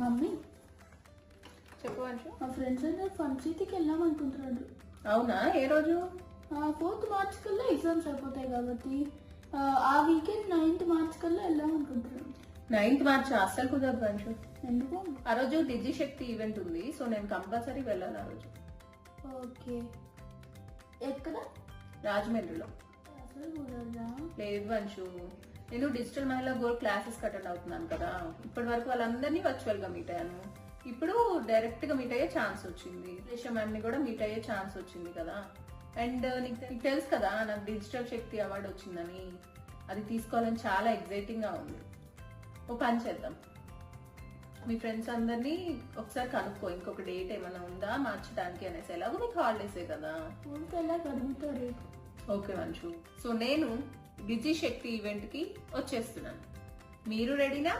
Mummy చెప్పవచ్చు. మా friends అందరు ఫన్ సిటీకి వెళ్దాం అనుకుంటున్నాడు. అవునా, ఏ రోజు? 4th మార్చ్ కల్లా ఎగ్జామ్స్ అయిపోతాయి కాబట్టి ఆ వీకెండ్ 9th మార్చ్ కల్లా వెళ్దాం అనుకుంటున్నాడు. 9th మార్చ్ అస్సలు కుదరదు వంశు. ఎందుకు? ఆ రోజు డిజి శక్తి ఈవెంట్ ఉంది, సో నేను కంపల్సరీ వెళ్ళాలి ఆ రోజు. ఓకే, ఎక్కడ? రాజమండ్రిలో. అసలు కుదరదా? లేదు వంశు, నేను డిజిటల్ మహిళా గోల్డ్ క్లాసెస్ అటెండ్ అవుతున్నాను కదా. ఇప్పటి వరకు వాళ్ళందరినీ వర్చువల్ గా మీట్ అయ్యాను. ఇప్పుడు డైరెక్ట్ గా మీట్ అయ్యే ఛాన్స్ వచ్చింది. రేషా మ్యామ్ ని కూడా మీట్ అయ్యే ఛాన్స్ వచ్చింది కదా. అండ్ నీకు తెలుసు కదా నాకు డిజిటల్ శక్తి అవార్డు వచ్చిందని. అది తీసుకోవాలని చాలా ఎగ్జైటింగ్ గా ఉంది. ఓ పని చేద్దాం, మీ ఫ్రెండ్స్ అందరినీ ఒకసారి కనుక్కో, ఇంకొక డేట్ ఏమైనా ఉందా మార్చడానికి అనేసి. ఎలాగో మీకు హాలిడేసే కదా. ఊరికెలా కలుగుతారు. ఓకే వంశు, సో నేను డిజి శక్తి ఈవెంట్ కి వచ్చేస్తున్నాను. మీరు రెడీనా?